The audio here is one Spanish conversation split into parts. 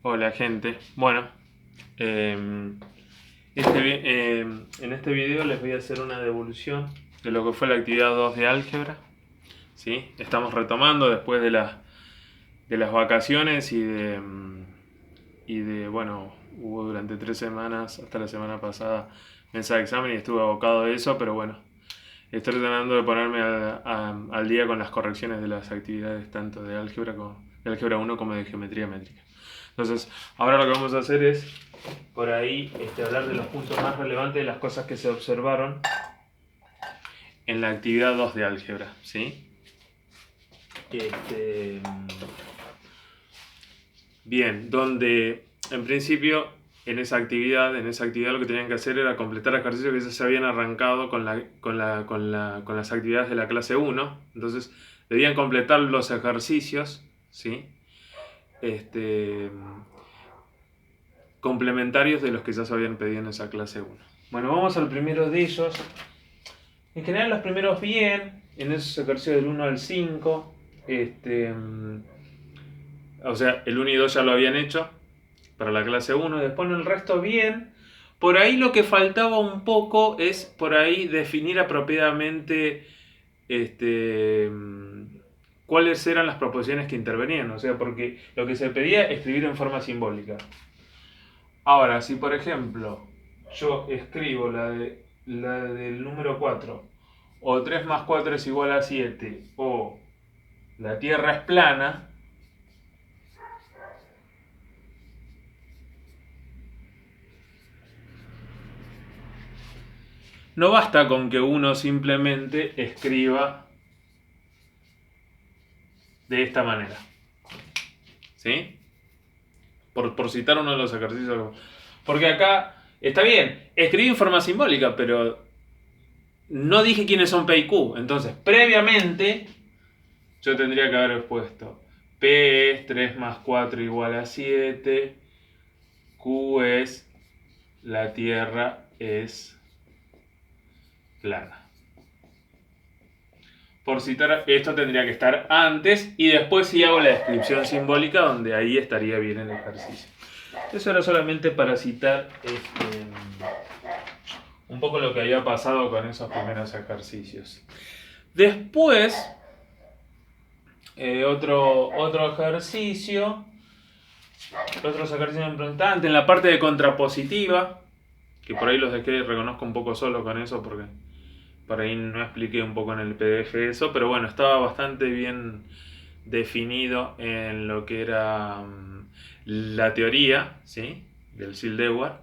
Hola gente, bueno, en este video les voy a hacer una devolución de lo que fue la actividad 2 de álgebra, ¿sí? Estamos retomando después de las vacaciones bueno, hubo durante 3 semanas, hasta la semana pasada, mesa de examen y estuve abocado a eso, pero bueno, estoy tratando de ponerme al día con las correcciones de las actividades tanto de álgebra 1 como de geometría métrica. Entonces, ahora lo que vamos a hacer es, por ahí, hablar de los puntos más relevantes de las cosas que se observaron en la actividad 2 de álgebra, ¿sí? Este, bien, donde en principio en esa actividad lo que tenían que hacer era completar ejercicios que ya se habían arrancado con las actividades de la clase 1. Entonces, debían completar los ejercicios, ¿sí? Este, complementarios de los que ya se habían pedido en esa clase 1. Bueno, vamos al primero de ellos. En general los primeros bien, en esos ejercicios del 1 al 5, o sea, el 1 y 2 ya lo habían hecho para la clase 1, después en el resto bien. Por ahí lo que faltaba un poco es por ahí definir apropiadamente este, cuáles eran las proposiciones que intervenían, o sea, porque lo que se pedía es escribir en forma simbólica. Ahora, si por ejemplo yo escribo la del número 4, o 3 más 4 es igual a 7, o la Tierra es plana, no basta con que uno simplemente escriba de esta manera. ¿Sí? Por citar uno de los ejercicios. Porque acá está bien, escribí en forma simbólica, pero no dije quiénes son P y Q. Entonces, previamente, yo tendría que haber puesto P es 3 más 4 igual a 7. Q es la Tierra es plana. Por citar, esto tendría que estar antes y después si hago la descripción simbólica donde ahí estaría bien el ejercicio. Eso era solamente para citar un poco lo que había pasado con esos primeros ejercicios. Después, otro ejercicio, otros ejercicios importantes en la parte de contrapositiva, que por ahí los dejé, reconozco un poco solo con eso porque por ahí no expliqué un poco en el PDF eso, pero bueno, estaba bastante bien definido en lo que era la teoría, ¿sí? Del Zildewar.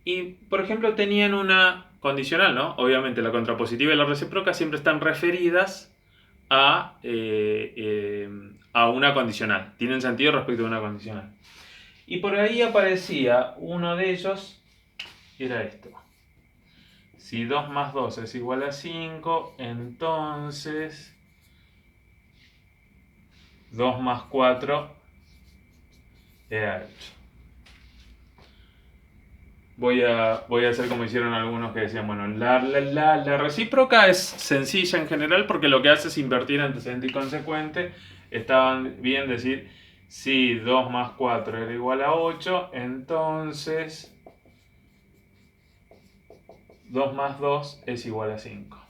Y, por ejemplo, tenían una condicional, ¿no? Obviamente la contrapositiva y la recíproca siempre están referidas a una condicional. Tienen sentido respecto a una condicional. Y por ahí aparecía uno de ellos, era esto. Si 2 más 2 es igual a 5, entonces 2 más 4 era 8. Voy a hacer como hicieron algunos que decían, bueno, la recíproca es sencilla en general porque lo que hace es invertir antecedente y consecuente. Estaban bien decir, si 2 más 4 era igual a 8, entonces 2 más 2 es igual a 5.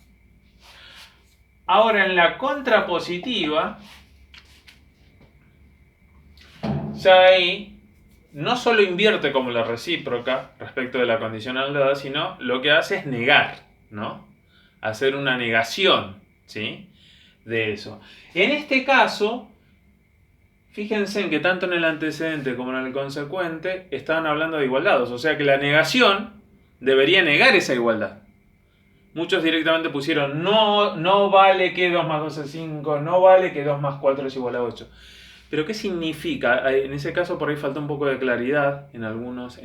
Ahora en la contrapositiva, ya ahí no solo invierte como la recíproca respecto de la condicionalidad, sino lo que hace es negar, ¿no? Hacer una negación, ¿sí? De eso. En este caso, fíjense en que tanto en el antecedente como en el consecuente estaban hablando de igualdades, o sea que la negación debería negar esa igualdad. Muchos directamente pusieron no vale que 2 más 2 es 5, no vale que 2 más 4 es igual a 8. Pero ¿qué significa? En ese caso por ahí falta un poco de claridad en algunas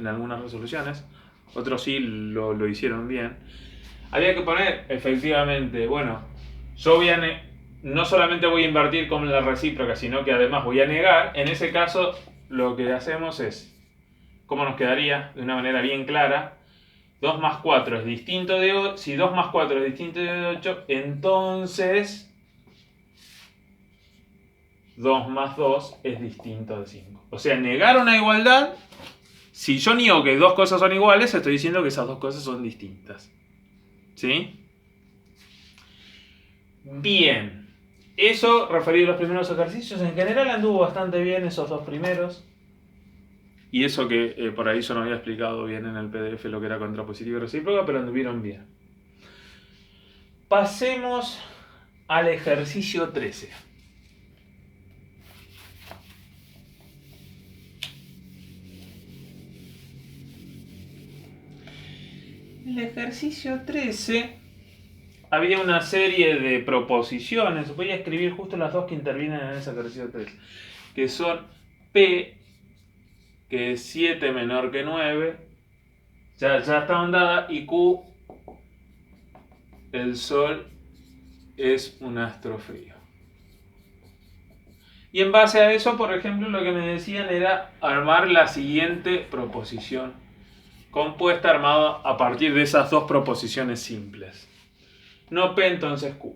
resoluciones. Otros sí lo hicieron bien. Había que poner, efectivamente, bueno, yo no solamente voy a invertir con la recíproca, sino que además voy a negar. En ese caso lo que hacemos es, ¿cómo nos quedaría? De una manera bien clara. 2 más 4 es distinto de 8. Si 2 más 4 es distinto de 8, entonces 2 más 2 es distinto de 5. O sea, negar una igualdad, si yo niego que dos cosas son iguales, estoy diciendo que esas dos cosas son distintas. ¿Sí? Bien. Eso referido a los primeros ejercicios. En general anduvo bastante bien esos dos primeros. Y eso que por ahí yo no había explicado bien en el PDF lo que era contrapositiva y recíproca, pero anduvieron bien. Pasemos al ejercicio 13. El ejercicio 13 había una serie de proposiciones. Voy a escribir justo las dos que intervienen en ese ejercicio 13, que son P, que es 7 menor que 9, ya estaban dadas, y Q, el Sol es un astro frío. Y en base a eso, por ejemplo, lo que me decían era armar la siguiente proposición compuesta armada a partir de esas dos proposiciones simples. No P, entonces Q.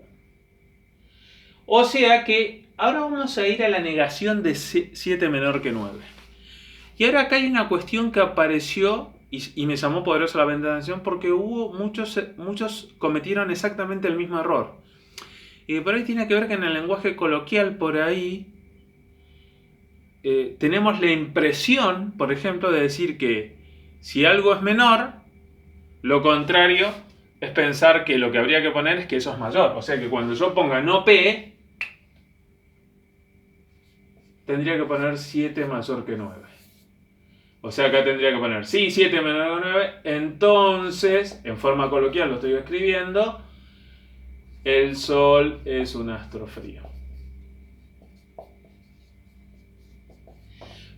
O sea que ahora vamos a ir a la negación de 7 menor que 9. Y ahora acá hay una cuestión que apareció y me llamó poderosamente la atención porque hubo muchos cometieron exactamente el mismo error. Y por ahí tiene que ver que en el lenguaje coloquial por ahí tenemos la impresión, por ejemplo, de decir que si algo es menor, lo contrario es pensar que lo que habría que poner es que eso es mayor. O sea que cuando yo ponga no P, tendría que poner 7 mayor que 9. O sea, acá tendría que poner, sí, 7 menor que 9, entonces, en forma coloquial lo estoy escribiendo, el Sol es un astro frío.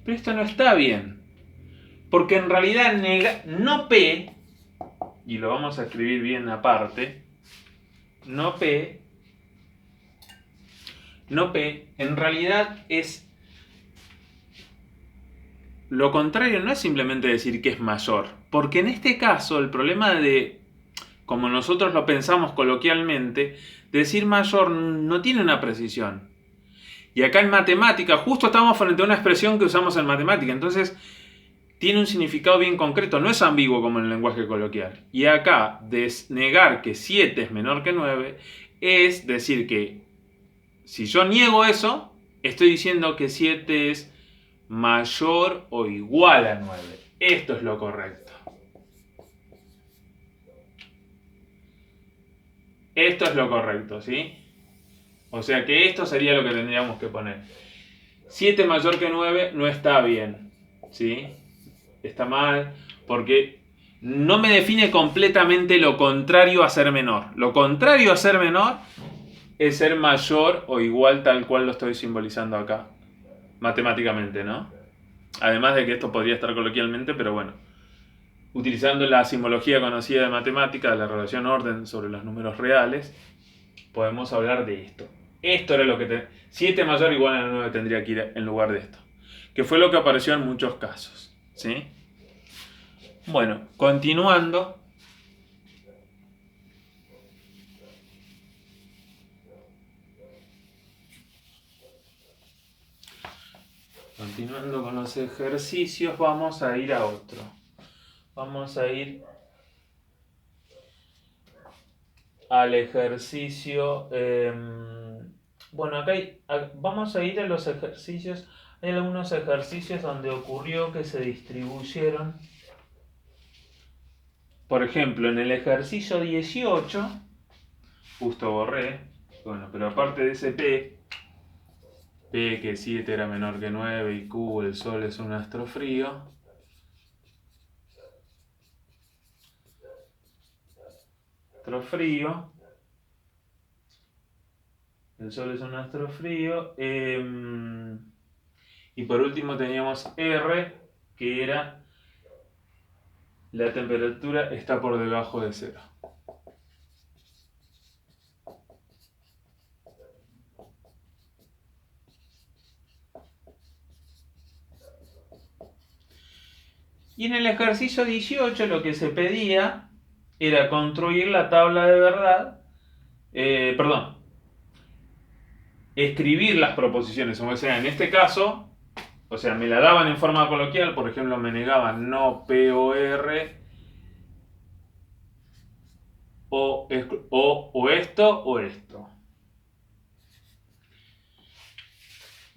Pero esto no está bien, porque en realidad no P, y lo vamos a escribir bien aparte, no P, en realidad es... Lo contrario no es simplemente decir que es mayor, porque en este caso el problema de, como nosotros lo pensamos coloquialmente, decir mayor no tiene una precisión. Y acá en matemática, justo estamos frente a una expresión que usamos en matemática, entonces tiene un significado bien concreto, no es ambiguo como en el lenguaje coloquial. Y acá, negar que 7 es menor que 9, es decir que si yo niego eso, estoy diciendo que 7 es mayor o igual a 9. Esto es lo correcto. Esto es lo correcto, ¿sí? O sea que esto sería lo que tendríamos que poner. 7 mayor que 9 no está bien, ¿sí? Está mal porque no me define completamente lo contrario a ser menor. Lo contrario a ser menor es ser mayor o igual tal cual lo estoy simbolizando acá, matemáticamente, ¿no? Además de que esto podría estar coloquialmente, pero bueno. Utilizando la simbología conocida de matemática, la relación orden sobre los números reales, podemos hablar de esto. Esto era lo que 7 mayor o igual a 9 tendría que ir en lugar de esto. Que fue lo que apareció en muchos casos, ¿sí? Bueno, continuando. Continuando con los ejercicios, vamos a ir a otro. Vamos a ir al ejercicio. Bueno, acá vamos a ir a los ejercicios. Hay algunos ejercicios donde ocurrió que se distribuyeron. Por ejemplo, en el ejercicio 18, justo borré, bueno, pero aparte de ese P que 7 era menor que 9 y Q, el Sol es un astro frío. Astro frío. El Sol es un astro frío. Y por último teníamos R, que era la temperatura está por debajo de 0. Y en el ejercicio 18 lo que se pedía era construir la tabla de verdad. escribir las proposiciones. O sea, en este caso, o sea, me la daban en forma coloquial, por ejemplo, me negaban no POR o esto o esto.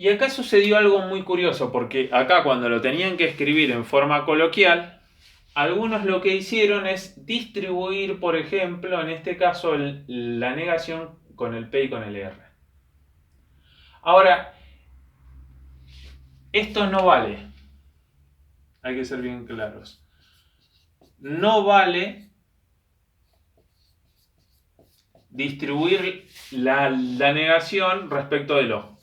Y acá sucedió algo muy curioso, porque acá cuando lo tenían que escribir en forma coloquial, algunos lo que hicieron es distribuir, por ejemplo, en este caso, la negación con el P y con el R. Ahora, esto no vale. Hay que ser bien claros. No vale distribuir la negación respecto de lo.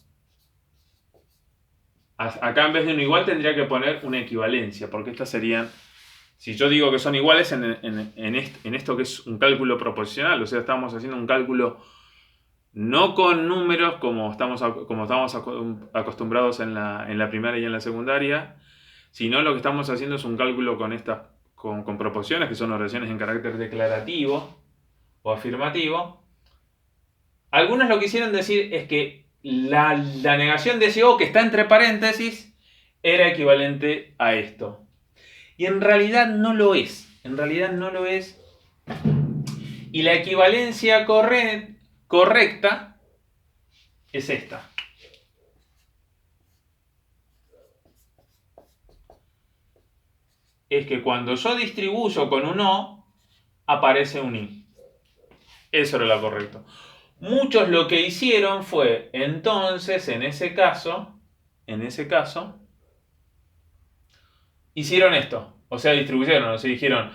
Acá en vez de un igual tendría que poner una equivalencia, porque estas serían, si yo digo que son iguales en esto que es un cálculo proposicional, o sea, estamos haciendo un cálculo no con números como estamos acostumbrados en la primaria y en la secundaria, sino lo que estamos haciendo es un cálculo con proposiciones, que son oraciones en carácter declarativo o afirmativo. Algunos lo que quisieron decir es que la negación de ese O que está entre paréntesis era equivalente a esto. Y en realidad no lo es. En realidad no lo es. Y la equivalencia correcta es esta. Es que cuando yo distribuyo con un O, aparece un I. Eso era lo correcto. Muchos lo que hicieron fue, entonces, en ese caso, hicieron esto. O sea, distribuyeron, o sea, dijeron,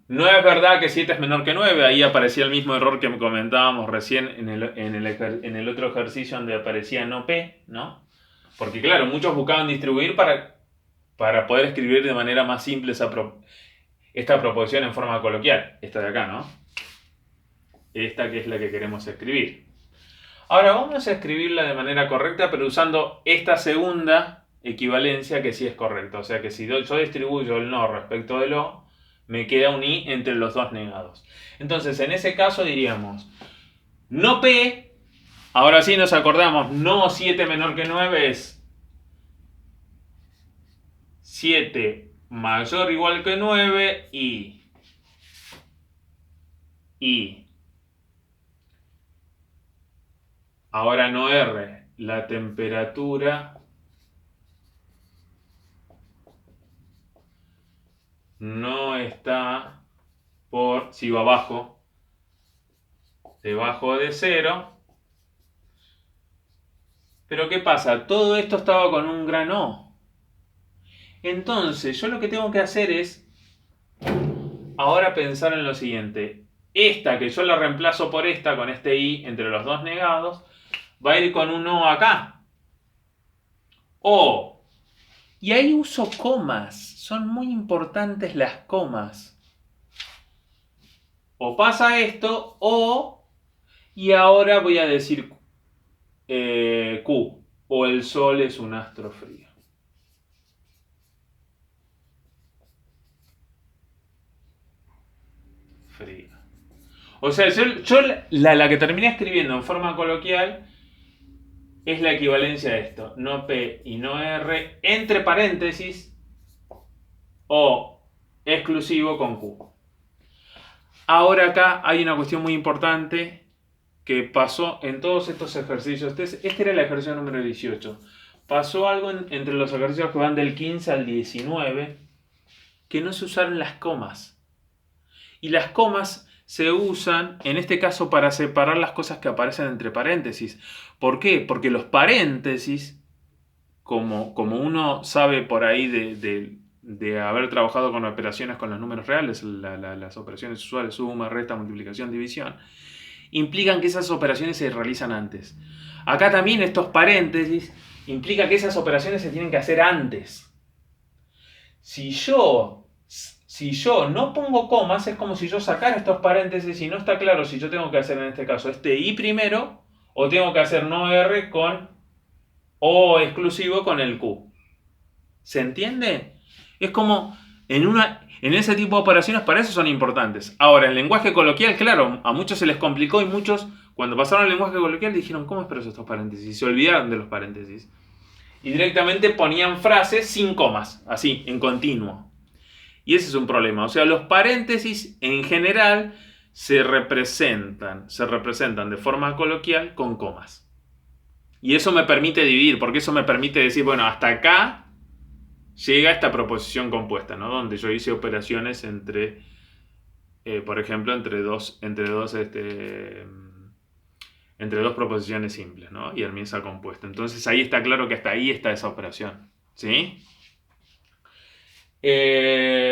no es verdad que 7 es menor que 9. Ahí aparecía el mismo error que comentábamos recién en el otro ejercicio donde aparecía no P, ¿no? Porque claro, muchos buscaban distribuir para poder escribir de manera más simple esta proposición en forma coloquial. Esta de acá, ¿no? Esta que es la que queremos escribir. Ahora vamos a escribirla de manera correcta, pero usando esta segunda equivalencia que sí es correcta. O sea que si yo distribuyo el no respecto del O, me queda un I entre los dos negados. Entonces en ese caso diríamos no P, ahora sí nos acordamos, no 7 menor que 9 es 7 mayor o igual que 9 y ahora no R, la temperatura no está sigo abajo, debajo de 0. Pero ¿qué pasa? Todo esto estaba con un gran O. Entonces, yo lo que tengo que hacer es ahora pensar en lo siguiente. Esta que yo la reemplazo por esta, con este I entre los dos negados, va a ir con un O acá. O. Y ahí uso comas. Son muy importantes las comas. O pasa esto, o. Y ahora voy a decir Q. O el Sol es un astro frío. O sea, yo la que terminé escribiendo en forma coloquial es la equivalencia a esto. No P y no R entre paréntesis o exclusivo con Q. Ahora acá hay una cuestión muy importante que pasó en todos estos ejercicios. Este era el ejercicio número 18. Pasó algo entre los ejercicios que van del 15 al 19 que no se usaron las comas. Y las comas se usan, en este caso, para separar las cosas que aparecen entre paréntesis. ¿Por qué? Porque los paréntesis, como uno sabe por ahí de haber trabajado con operaciones con los números reales, las operaciones usuales, suma, resta, multiplicación, división, implican que esas operaciones se realizan antes. Acá también estos paréntesis implican que esas operaciones se tienen que hacer antes. Si yo no pongo comas, es como si yo sacara estos paréntesis y no está claro si yo tengo que hacer en este caso este I primero o tengo que hacer no R con O exclusivo con el Q. ¿Se entiende? Es como en ese tipo de operaciones para eso son importantes. Ahora, en lenguaje coloquial, claro, a muchos se les complicó y muchos Cuando pasaron al lenguaje coloquial dijeron, ¿cómo expreso estos paréntesis? Y se olvidaron de los paréntesis. Y directamente ponían frases sin comas, así, en continuo. Y ese es un problema. O sea, los paréntesis en general se representan de forma coloquial con comas. Y eso me permite dividir, porque eso me permite decir, bueno, hasta acá llega esta proposición compuesta, ¿no? Donde yo hice operaciones entre, por ejemplo, entre dos proposiciones simples, ¿no? Y armonía compuesta. Entonces ahí está claro que hasta ahí está esa operación, ¿sí?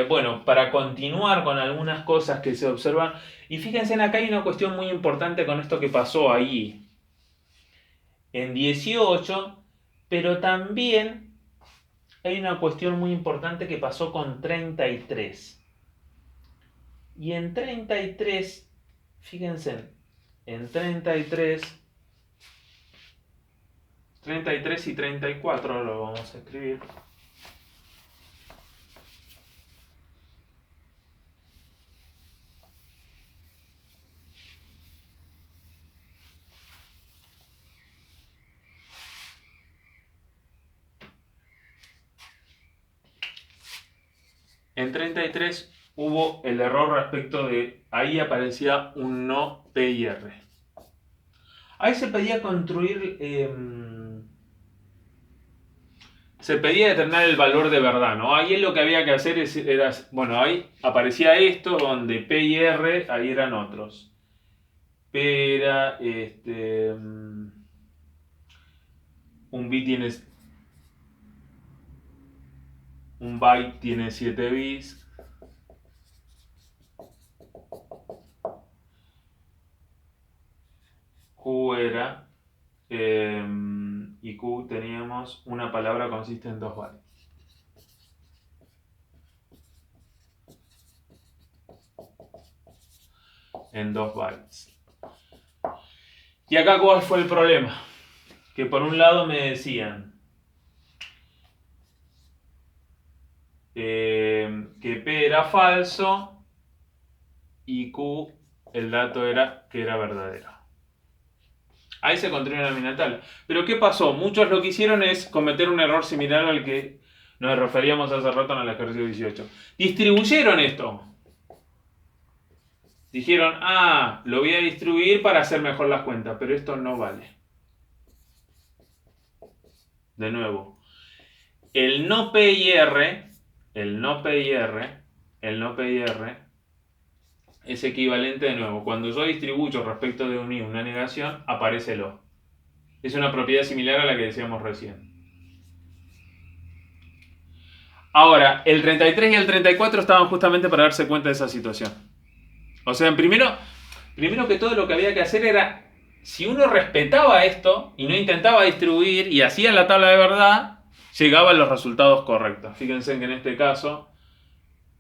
Bueno, para continuar con algunas cosas que se observan, y fíjense, acá hay una cuestión muy importante con esto que pasó ahí en 18, pero también hay una cuestión muy importante que pasó con 33. Y en 33, fíjense, en 33 y 34 lo vamos a escribir. En 33 hubo el error respecto de, ahí aparecía un no PIR. Ahí se pedía construir, se pedía determinar el valor de verdad, ¿no? Ahí lo que había que hacer era, bueno, ahí aparecía esto donde P y R, ahí eran otros. P era, un byte tiene 7 bits. Q era, y Q teníamos una palabra consiste en 2 bytes. En 2 bytes. Y acá, ¿cuál fue el problema? Que por un lado me decían que P era falso y Q, el dato era que era verdadero. Ahí se construyó una mina tabla. Pero ¿qué pasó? Muchos lo que hicieron es cometer un error similar al que nos referíamos hace rato en el ejercicio 18. Distribuyeron esto. Dijeron, lo voy a distribuir para hacer mejor las cuentas, pero esto no vale. De nuevo, el no PIR es equivalente de nuevo. Cuando yo distribuyo respecto de un i una negación, aparece el o. Es una propiedad similar a la que decíamos recién. Ahora, el 33 y el 34 estaban justamente para darse cuenta de esa situación. O sea, primero que todo lo que había que hacer era, si uno respetaba esto y no intentaba distribuir y hacía la tabla de verdad, llegaba a los resultados correctos. Fíjense que en este caso,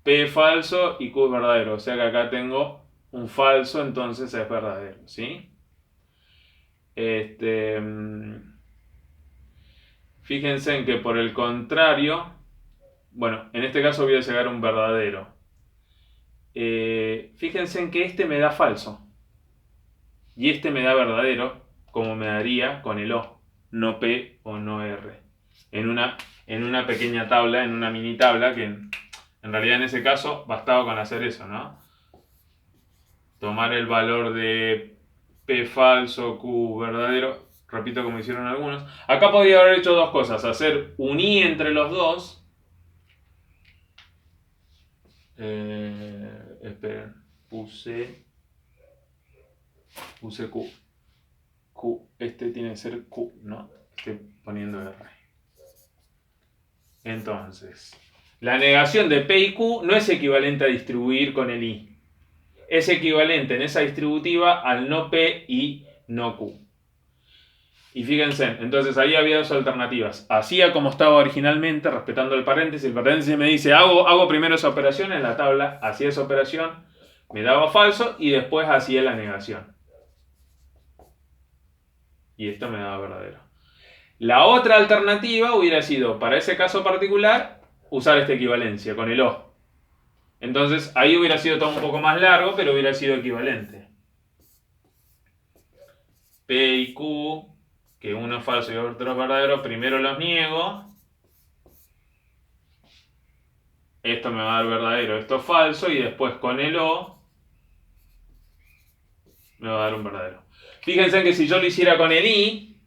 P es falso y Q es verdadero. O sea que acá tengo un falso, entonces es verdadero, ¿sí? Fíjense en que por el contrario, bueno, en este caso voy a llegar a un verdadero. Fíjense en que este me da falso y este me da verdadero, como me daría con el O, no P o no R. En una pequeña tabla, en una mini tabla, que en realidad en ese caso bastaba con hacer eso, ¿no? Tomar el valor de P falso, Q verdadero, repito como hicieron algunos. Acá podría haber hecho dos cosas, hacer un I entre los dos. Esperen, puse Q. Este tiene que ser Q, ¿no? Estoy poniendo R. Entonces, la negación de P y Q no es equivalente a distribuir con el I. Es equivalente en esa distributiva al no P y no Q. Y fíjense, entonces ahí había dos alternativas. Hacía como estaba originalmente, respetando el paréntesis me dice, hago primero esa operación en la tabla, hacía esa operación, me daba falso y después hacía la negación. Y esto me daba verdadero. La otra alternativa hubiera sido, para ese caso particular, usar esta equivalencia con el O. Entonces ahí hubiera sido todo un poco más largo, pero hubiera sido equivalente. P y Q, que uno es falso y otro es verdadero, primero los niego. Esto me va a dar verdadero, esto es falso, y después con el O me va a dar un verdadero. Fíjense que si yo lo hiciera con el I,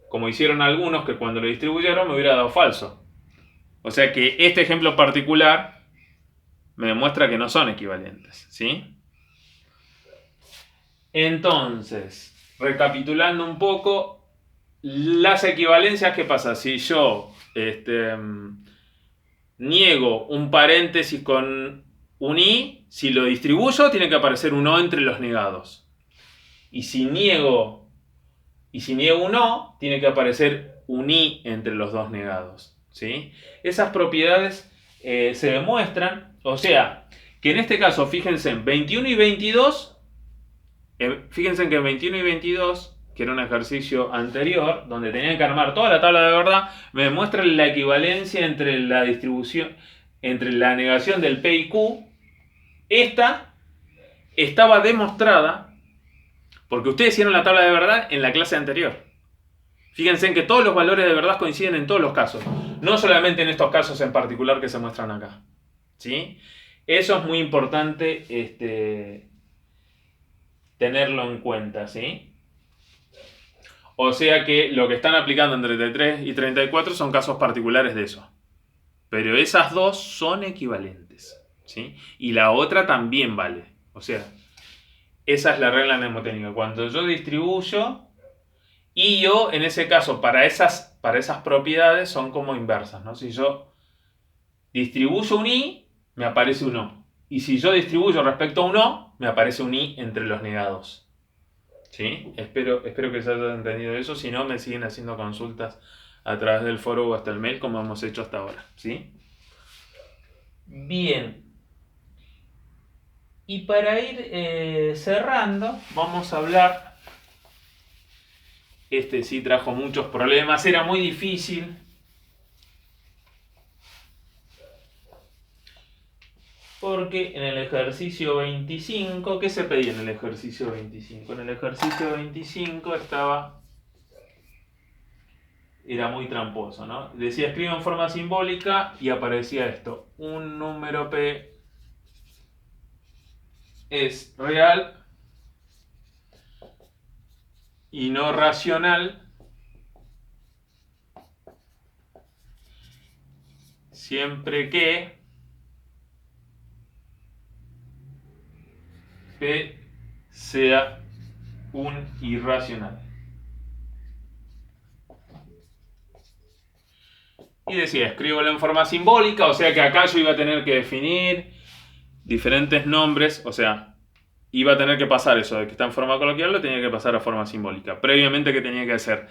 como hicieron algunos que cuando lo distribuyeron me hubiera dado falso. O sea que este ejemplo particular me demuestra que no son equivalentes, ¿sí? Entonces, recapitulando un poco, las equivalencias, ¿qué pasa? Si yo niego un paréntesis con un I, si lo distribuyo tiene que aparecer un O entre los negados. Y si niego un O, tiene que aparecer un I entre los dos negados, ¿sí? Esas propiedades se demuestran, o sea, que en este caso, fíjense, en 21 y 22, fíjense que en 21 y 22, que era un ejercicio anterior, donde tenían que armar toda la tabla de verdad, me demuestran la equivalencia entre la distribución, entre la negación del P y Q. Esta estaba demostrada porque ustedes hicieron la tabla de verdad en la clase anterior. Fíjense en que todos los valores de verdad coinciden en todos los casos, no solamente en estos casos en particular que se muestran acá, ¿sí? Eso es muy importante tenerlo en cuenta, ¿sí? O sea que lo que están aplicando en 33 y 34 son casos particulares de eso. Pero esas dos son equivalentes, ¿sí? Y la otra también vale. O sea, esa es la regla mnemotécnica. Cuando yo distribuyo, y yo, en ese caso, para esas propiedades son como inversas, ¿no? Si yo distribuyo un I, me aparece un O. Y si yo distribuyo respecto a un O, me aparece un I entre los negados. ¿Sí? Espero que se haya entendido eso. Si no, me siguen haciendo consultas a través del foro o hasta el mail, como hemos hecho hasta ahora. ¿Sí? Bien. Y para ir cerrando, vamos a hablar. Este sí trajo muchos problemas, era muy difícil. Porque en el ejercicio 25, ¿qué se pedía en el ejercicio 25? En el ejercicio 25 era muy tramposo, ¿no? Decía escribe en forma simbólica y aparecía esto. Un número P es real y no racional siempre que P sea un irracional. Y decía, escríbelo en forma simbólica, o sea que acá yo iba a tener que definir diferentes nombres, o sea, iba a tener que pasar eso de que está en forma coloquial, lo tenía que pasar a forma simbólica. Previamente, ¿qué tenía que hacer?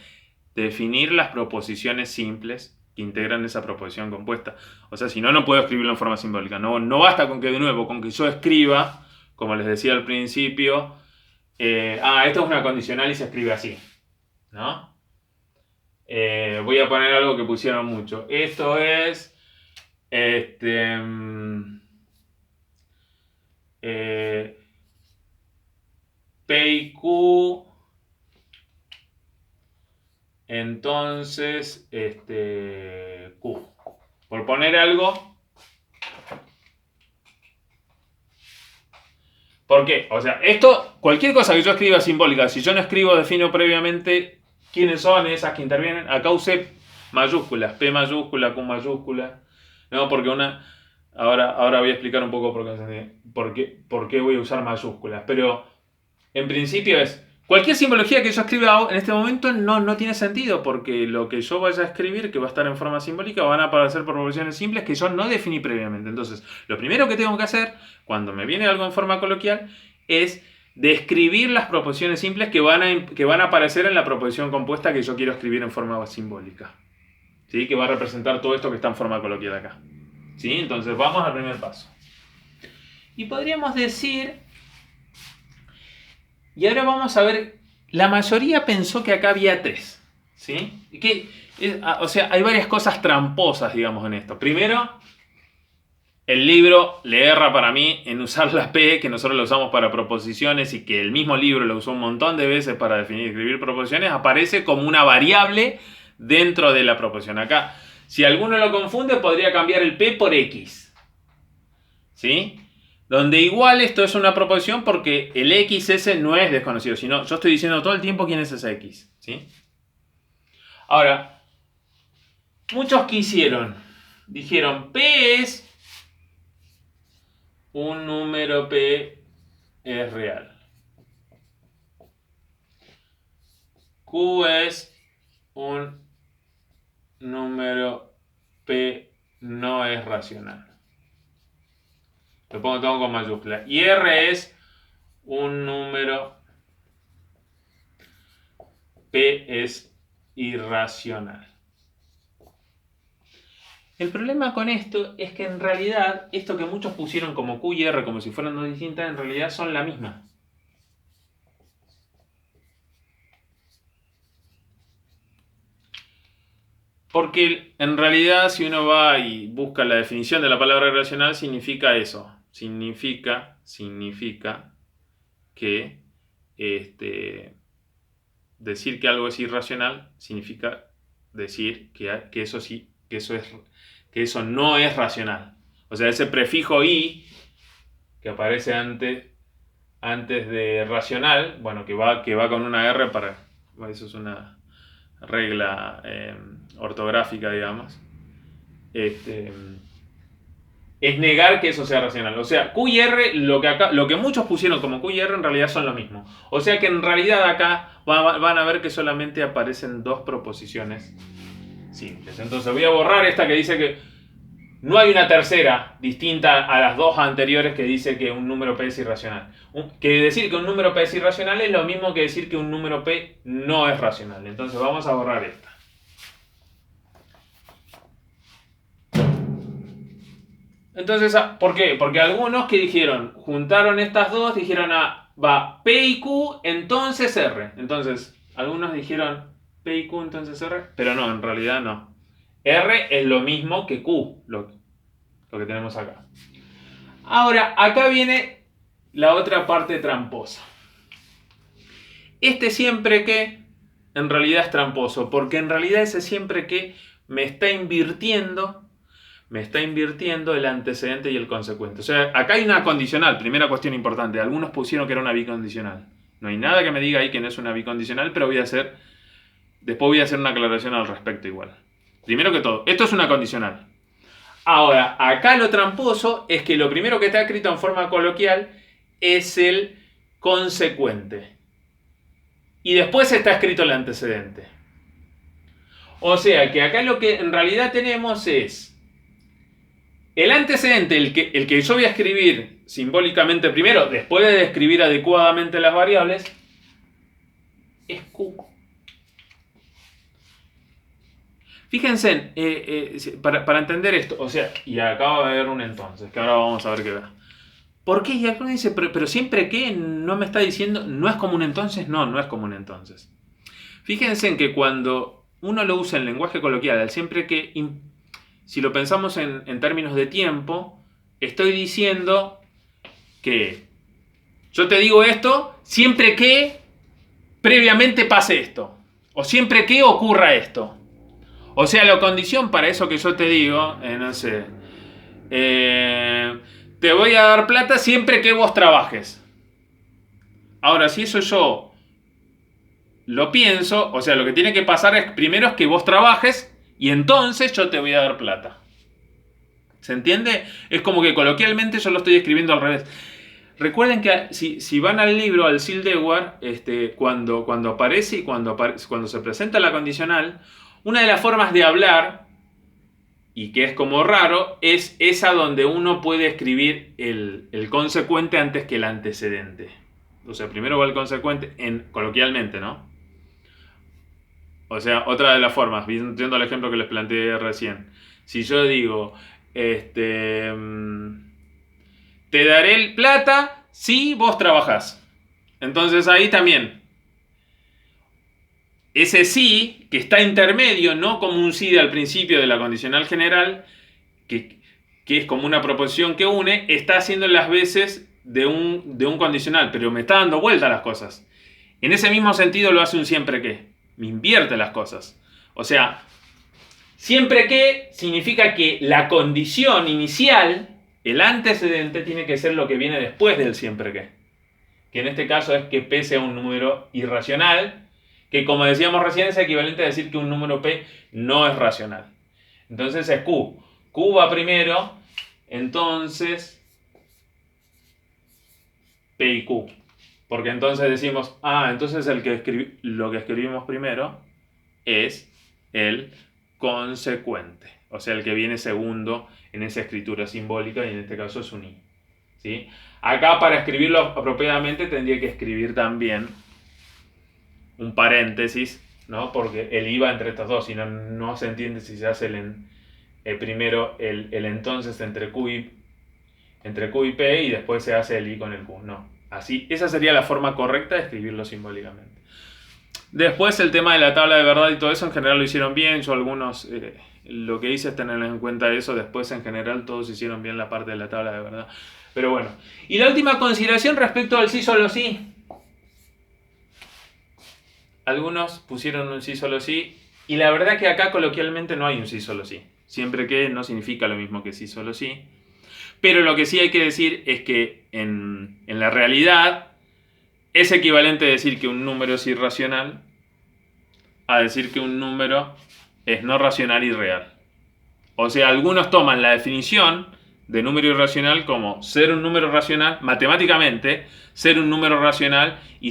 Definir las proposiciones simples que integran esa proposición compuesta. O sea, si no, no puedo escribirlo en forma simbólica. No basta con que, de nuevo, con que yo escriba, como les decía al principio, esto es una condicional y se escribe así, ¿no? Voy a poner algo que pusieron mucho. Esto es P y Q. Entonces, Q. Por poner algo. ¿Por qué? O sea, esto, cualquier cosa que yo escriba simbólica, si yo no escribo, defino previamente quiénes son esas que intervienen. Acá usé mayúsculas, P mayúscula, Q mayúscula. No, porque ahora voy a explicar un poco por qué voy a usar mayúsculas. Pero en principio es, cualquier simbología que yo escriba en este momento no tiene sentido, porque lo que yo vaya a escribir, que va a estar en forma simbólica, van a aparecer proposiciones simples que yo no definí previamente. Entonces, lo primero que tengo que hacer, cuando me viene algo en forma coloquial, es describir las proposiciones simples que van a aparecer en la proposición compuesta que yo quiero escribir en forma simbólica. ¿Sí? Que va a representar todo esto que está en forma coloquial acá. ¿Sí? Entonces, vamos al primer paso. Y podríamos decir... Y ahora vamos a ver, la mayoría pensó que acá había 3, ¿sí? O sea, hay varias cosas tramposas, digamos, en esto. Primero, el libro le erra para mí en usar la P, que nosotros la usamos para proposiciones y que el mismo libro lo usó un montón de veces para definir y escribir proposiciones, aparece como una variable dentro de la proposición. Acá, si alguno lo confunde, podría cambiar el P por X. ¿Sí? Donde igual esto es una proposición porque el X ese no es desconocido, sino yo estoy diciendo todo el tiempo quién es ese X. ¿Sí? Ahora, muchos dijeron P es un número P es real. Q es un número P no es racional. Lo pongo todo con mayúscula. Y R es un número P es irracional. El problema con esto es que en realidad esto que muchos pusieron como Q y R como si fueran dos distintas, en realidad son la misma. Porque en realidad si uno va y busca la definición de la palabra irracional, significa eso. Significa que decir que algo es irracional significa decir que eso no es racional. O sea, ese prefijo i que aparece antes de racional, bueno, que va con una R para... Eso es una regla ortográfica, digamos. Es negar que eso sea racional. O sea, Q y R, lo que muchos pusieron como Q y R en realidad son lo mismo. O sea que en realidad acá van a ver que solamente aparecen dos proposiciones simples. Entonces voy a borrar esta que dice que no hay una tercera distinta a las dos anteriores que dice que un número P es irracional. Que decir que un número P es irracional es lo mismo que decir que un número P no es racional. Entonces vamos a borrar esta. Entonces, ¿por qué? Porque algunos que dijeron, juntaron estas dos, dijeron, va P y Q, entonces R. Entonces, algunos dijeron P y Q, entonces R, pero no, en realidad no. R es lo mismo que Q, lo que tenemos acá. Ahora, acá viene la otra parte tramposa. Este siempre que, en realidad es tramposo, porque en realidad ese siempre que me está invirtiendo el antecedente y el consecuente. O sea, acá hay una condicional, primera cuestión importante. Algunos pusieron que era una bicondicional. No hay nada que me diga ahí que no es una bicondicional, pero después voy a hacer una aclaración al respecto igual. Primero que todo, esto es una condicional. Ahora, acá lo tramposo es que lo primero que está escrito en forma coloquial es el consecuente. Y después está escrito el antecedente. O sea, que acá lo que en realidad tenemos es el antecedente, el que yo voy a escribir simbólicamente primero, después de describir adecuadamente las variables, es Q. Fíjense, para entender esto, o sea, y acaba de haber un entonces, que ahora vamos a ver qué va. ¿Por qué? Y alguno dice, pero siempre que no me está diciendo, ¿no es como un entonces? No es como un entonces. Fíjense en que cuando uno lo usa en lenguaje coloquial, el siempre que, si lo pensamos en términos de tiempo, estoy diciendo que yo te digo esto siempre que previamente pase esto, o siempre que ocurra esto. O sea, la condición para eso que yo te digo, no sé, te voy a dar plata siempre que vos trabajes. Ahora, si eso yo lo pienso, o sea, lo que tiene que pasar es primero es que vos trabajes y entonces yo te voy a dar plata. ¿Se entiende? Es como que coloquialmente yo lo estoy escribiendo al revés. Recuerden que si van al libro, al Sildewar, cuando aparece y cuando se presenta la condicional, una de las formas de hablar, y que es como raro, es esa donde uno puede escribir el consecuente antes que el antecedente. O sea, primero va el consecuente, coloquialmente, ¿no? O sea, otra de las formas, viendo el ejemplo que les planteé recién. Si yo digo, te daré plata si vos trabajás. Entonces ahí también, ese sí, que está intermedio, no como un sí al principio de la condicional general, que que es como una proposición que une, está haciendo las veces de un condicional, pero me está dando vuelta a las cosas. En ese mismo sentido lo hace un siempre que. Me invierte las cosas. O sea, siempre que significa que la condición inicial, el antecedente, tiene que ser lo que viene después del siempre que. Que en este caso es que P sea un número irracional, que como decíamos recién es equivalente a decir que un número P no es racional. Entonces es Q. Q va primero, entonces P y Q. Porque entonces decimos, entonces lo que escribimos primero es el consecuente. O sea, el que viene segundo en esa escritura simbólica, y en este caso es un I. ¿Sí? Acá, para escribirlo apropiadamente, tendría que escribir también un paréntesis, ¿no? Porque el I va entre estos dos, si no, no se entiende si se hace primero el entonces entre Q y P y después se hace el I con el Q. No. Así, esa sería la forma correcta de escribirlo simbólicamente. Después el tema de la tabla de verdad y todo eso en general lo hicieron bien. Yo algunos, lo que hice es tener en cuenta eso. Después en general todos hicieron bien la parte de la tabla de verdad. Pero bueno. Y la última consideración respecto al sí solo sí. Algunos pusieron un sí solo sí. Y la verdad que acá coloquialmente no hay un sí solo sí. Siempre que no significa lo mismo que sí solo sí. Pero lo que sí hay que decir es que en la realidad es equivalente a decir que un número es irracional a decir que un número es no racional y real. O sea, algunos toman la definición de número irracional como ser un número racional, matemáticamente, ser un número racional y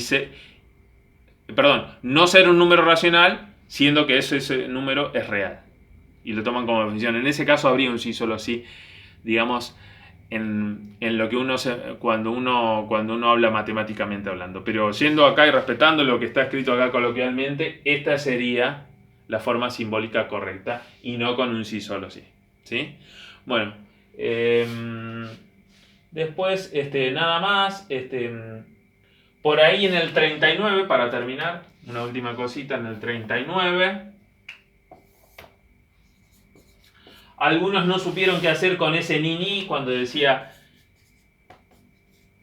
no ser un número racional siendo que ese número es real. Y lo toman como definición. En ese caso habría un sí solo sí, digamos, en lo que cuando uno habla matemáticamente hablando. Pero yendo acá y respetando lo que está escrito acá coloquialmente, esta sería la forma simbólica correcta y no con un sí solo sí. ¿Sí? Bueno, después nada más. Por ahí en el 39, para terminar, una última cosita en el 39. Algunos no supieron qué hacer con ese ni cuando decía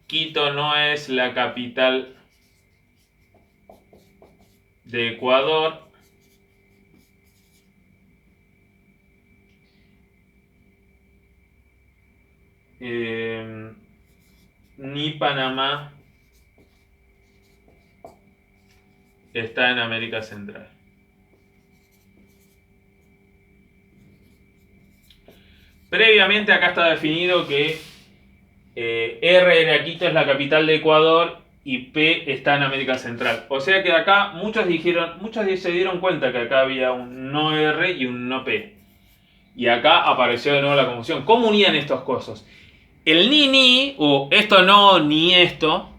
Quito no es la capital de Ecuador. Ni Panamá está en América Central. Previamente acá está definido que R de Quito es la capital de Ecuador y P está en América Central. O sea que acá muchos se dieron cuenta que acá había un no R y un no P. Y acá apareció de nuevo la confusión. ¿Cómo unían estos cosas? El ni o esto no ni esto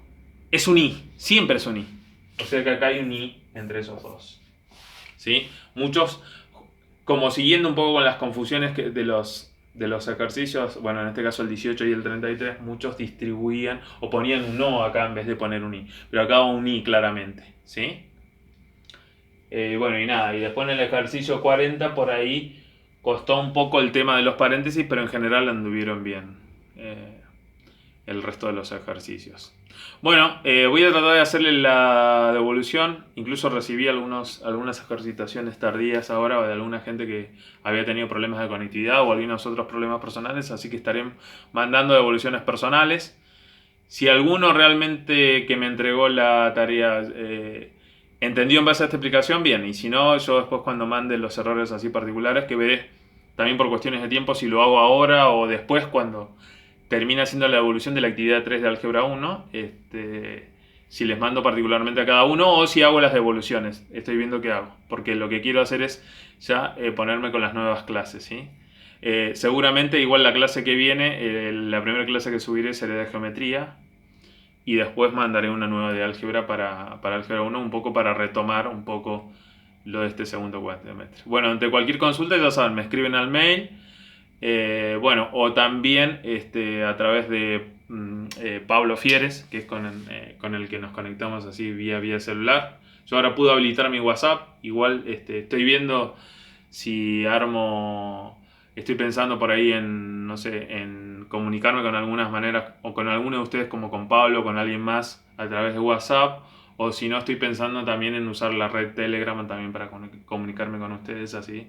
es un i, siempre es un i. O sea que acá hay un i entre esos dos. ¿Sí? Muchos, como siguiendo un poco con las confusiones de los ejercicios, bueno, en este caso el 18 y el 33, muchos distribuían o ponían un no acá en vez de poner un i. Pero acá va un i claramente. ¿Sí? Bueno, y nada, y después en el ejercicio 40 por ahí costó un poco el tema de los paréntesis, pero en general anduvieron bien el resto de los ejercicios. Bueno, voy a tratar de hacerle la devolución. Incluso recibí algunas ejercitaciones tardías ahora de alguna gente que había tenido problemas de conectividad o algunos otros problemas personales, así que estaré mandando devoluciones personales. Si alguno realmente que me entregó la tarea entendió en base a esta explicación, bien. Y si no, yo después cuando mande los errores así particulares, que veré también por cuestiones de tiempo si lo hago ahora o después cuando termine haciendo la evolución de la actividad 3 de álgebra 1, si les mando particularmente a cada uno o si hago las devoluciones. Estoy viendo qué hago, porque lo que quiero hacer es ya ponerme con las nuevas clases, ¿sí? Seguramente igual la clase que viene, la primera clase que subiré será de geometría y después mandaré una nueva de álgebra para álgebra 1, un poco para retomar un poco lo de este segundo cuatrimestre. Bueno, ante cualquier consulta ya saben, me escriben al mail, bueno, o también a través de Pablo Fieres, que es con el que nos conectamos así vía celular. Yo ahora pude habilitar mi WhatsApp, igual estoy viendo si armo. Estoy pensando por ahí en no sé, en comunicarme con algunas maneras, o con alguno de ustedes como con Pablo, o con alguien más a través de WhatsApp, o si no, estoy pensando también en usar la red Telegram también para comunicarme con ustedes, así,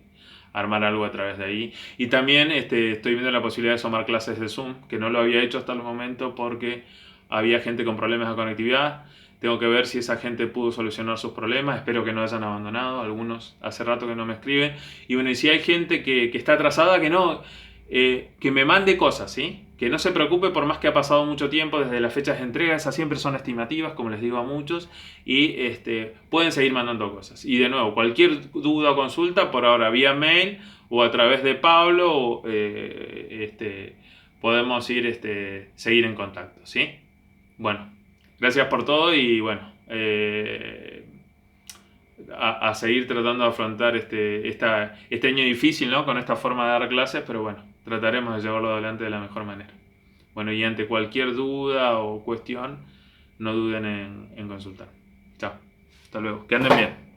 armar algo a través de ahí. Y también estoy viendo la posibilidad de tomar clases de Zoom, que no lo había hecho hasta el momento porque había gente con problemas de conectividad. Tengo que ver si esa gente pudo solucionar sus problemas. Espero que no hayan abandonado. Algunos hace rato que no me escriben. Y bueno, y si hay gente que está atrasada, que no, que me mande cosas, ¿sí? Que no se preocupe por más que ha pasado mucho tiempo desde las fechas de entrega. Esas siempre son estimativas, como les digo a muchos. Y pueden seguir mandando cosas. Y de nuevo, cualquier duda o consulta, por ahora vía mail o a través de Pablo, podemos ir, seguir en contacto, ¿sí? Bueno, gracias por todo y bueno, a seguir tratando de afrontar este año difícil, ¿no? Con esta forma de dar clases, pero bueno, trataremos de llevarlo adelante de la mejor manera. Bueno, y ante cualquier duda o cuestión, no duden en consultar. Chao, hasta luego, que anden bien.